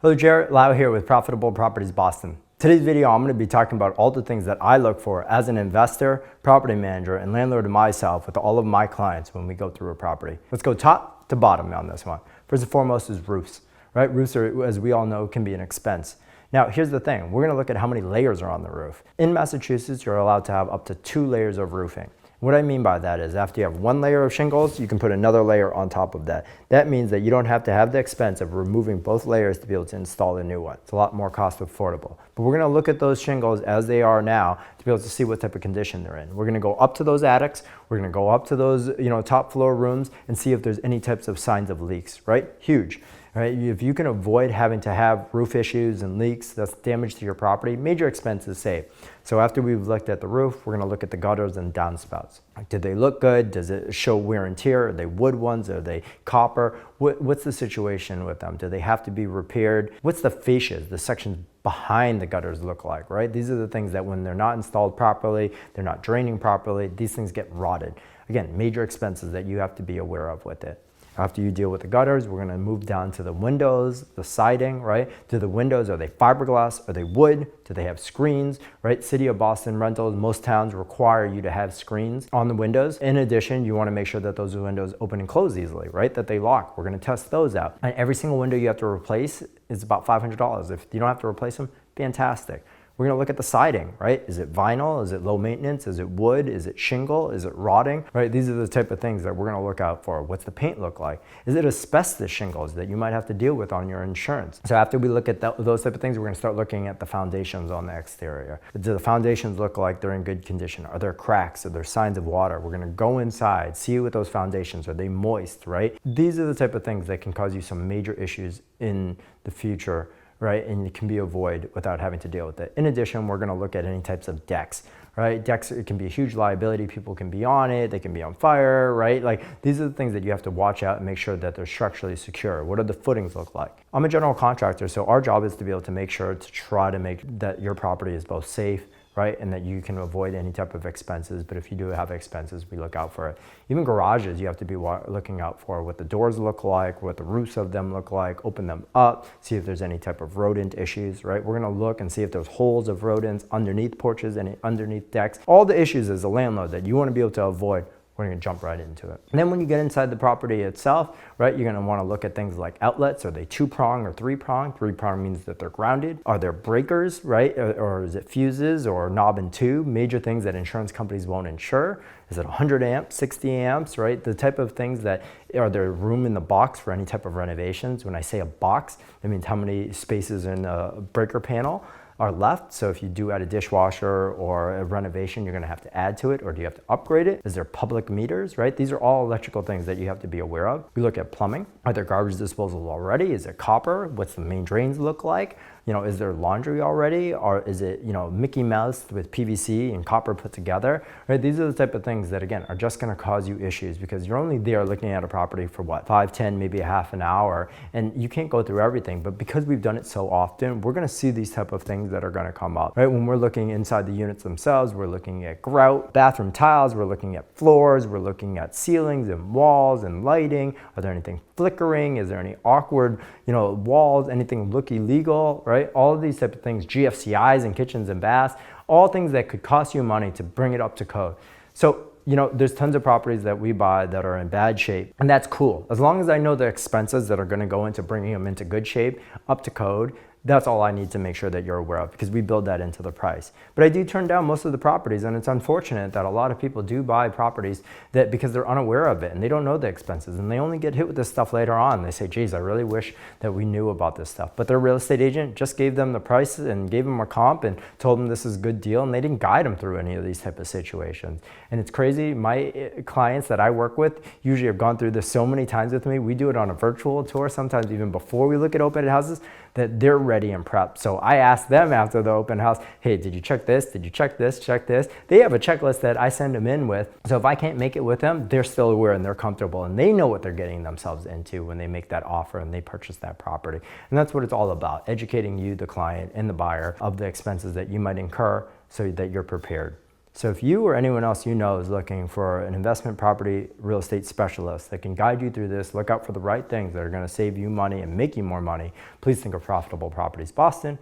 Hello, Jarrett Lau here with Profitable Properties Boston. Today's video, I'm going to be talking about all the things that I look for as an investor, property manager, and landlord myself with all of my clients when we go through a property. Let's go top to bottom on this one. First and foremost is roofs, right? Roofs are, as we all know, can be an expense. Now, here's the thing. We're going to look at how many layers are on the roof. In Massachusetts, you're allowed to have up to 2 layers of roofing. What I mean by that is after you have 1 layer of shingles, you can put another layer on top of that. That means that you don't have to have the expense of removing both layers to be able to install a new one. It's a lot more cost affordable. But we're gonna look at those shingles as they are now to be able to see what type of condition they're in. We're gonna go up to those attics, we're gonna go up to those top floor rooms and see if there's any types of signs of leaks, right? Huge. Right? If you can avoid having to have roof issues and leaks, that's damage to your property, major expenses saved. So after we've looked at the roof, we're going to look at the gutters and downspouts. Did they look good? Does it show wear and tear? Are they wood ones? Are they copper? What's the situation with them? Do they have to be repaired? What's the fascias, the sections behind the gutters look like, right? These are the things that when they're not installed properly, they're not draining properly, these things get rotted. Again, major expenses that you have to be aware of with it. After you deal with the gutters, we're going to move down to the windows, the siding, right? Do the windows, are they fiberglass? Are they wood? Do they have screens, right? City of Boston rentals, most towns require you to have screens on the windows. In addition, you want to make sure that those windows open and close easily, right? That they lock. We're going to test those out. And every single window you have to replace is about $500. If you don't have to replace them, fantastic. We're going to look at the siding, right? Is it vinyl? Is it low maintenance? Is it wood? Is it shingle? Is it rotting? Right? These are the type of things that we're going to look out for. What's the paint look like? Is it asbestos shingles that you might have to deal with on your insurance? So after we look at those type of things, we're going to start looking at the foundations on the exterior. Do the foundations look like they're in good condition? Are there cracks? Are there signs of water? We're going to go inside, see what those foundations are. They moist, right? These are the type of things that can cause you some major issues in the future, right? And it can be avoided without having to deal with it. In addition, we're going to look at any types of decks, right? Decks, it can be a huge liability. People can be on it. They can be on fire, right? Like these are the things that you have to watch out and make sure that they're structurally secure. What do the footings look like? I'm a general contractor, so our job is to be able to make sure to try to make that your property is both safe, right? And that you can avoid any type of expenses. But if you do have expenses, we look out for it. Even garages, you have to be looking out for what the doors look like, what the roofs of them look like, open them up, see if there's any type of rodent issues, right? We're gonna look and see if there's holes of rodents underneath porches and underneath decks. All the issues as a landlord that you wanna be able to avoid. We're going to jump right into it. And then when you get inside the property itself, right, you're going to want to look at things like outlets. Are they 2-prong or 3-prong? 3-prong means that they're grounded. Are there breakers, right? Or is it fuses or knob and tube? Major things that insurance companies won't insure. Is it 100 amps, 60 amps, right? The type of things that, are there room in the box for any type of renovations? When I say a box, that means how many spaces in a breaker panel are left. So if you do add a dishwasher or a renovation, you're going to have to add to it, or do you have to upgrade it? Is there public meters, right? These are all electrical things that you have to be aware of. We look at plumbing. Are there garbage disposals already? Is it copper? What's the main drains look like? Is there laundry already? Or is it, Mickey Mouse with PVC and copper put together, right? These are the type of things that, again, are just going to cause you issues because you're only there looking at a property for what, 5, 10, maybe a half an hour, and you can't go through everything. But because we've done it so often, we're going to see these type of things that are going to come up, right? When we're looking inside the units themselves, we're looking at grout, bathroom tiles, we're looking at floors, we're looking at ceilings and walls and lighting. Are there anything flickering? Is there any awkward, walls, anything look illegal, right? All of these type of things, GFCIs in kitchens and baths, all things that could cost you money to bring it up to code. So, there's tons of properties that we buy that are in bad shape, and that's cool. As long as I know the expenses that are going to go into bringing them into good shape, up to code, that's all I need to make sure that you're aware of because we build that into the price. But I do turn down most of the properties, and it's unfortunate that a lot of people do buy properties that because they're unaware of it and they don't know the expenses and they only get hit with this stuff later on. They say, geez, I really wish that we knew about this stuff. But their real estate agent just gave them the price and gave them a comp and told them this is a good deal, and they didn't guide them through any of these type of situations. And it's crazy. My clients that I work with usually have gone through this so many times with me. We do it on a virtual tour, sometimes even before we look at open houses, that they're ready and prepped. So I ask them after the open house, hey, did you check this? Did you check this? Check this. They have a checklist that I send them in with. So if I can't make it with them, they're still aware and they're comfortable and they know what they're getting themselves into when they make that offer and they purchase that property. And that's what it's all about, educating you, the client and the buyer, of the expenses that you might incur so that you're prepared. So if you or anyone else you know is looking for an investment property real estate specialist that can guide you through this, look out for the right things that are going to save you money and make you more money, please think of Profitable Properties Boston.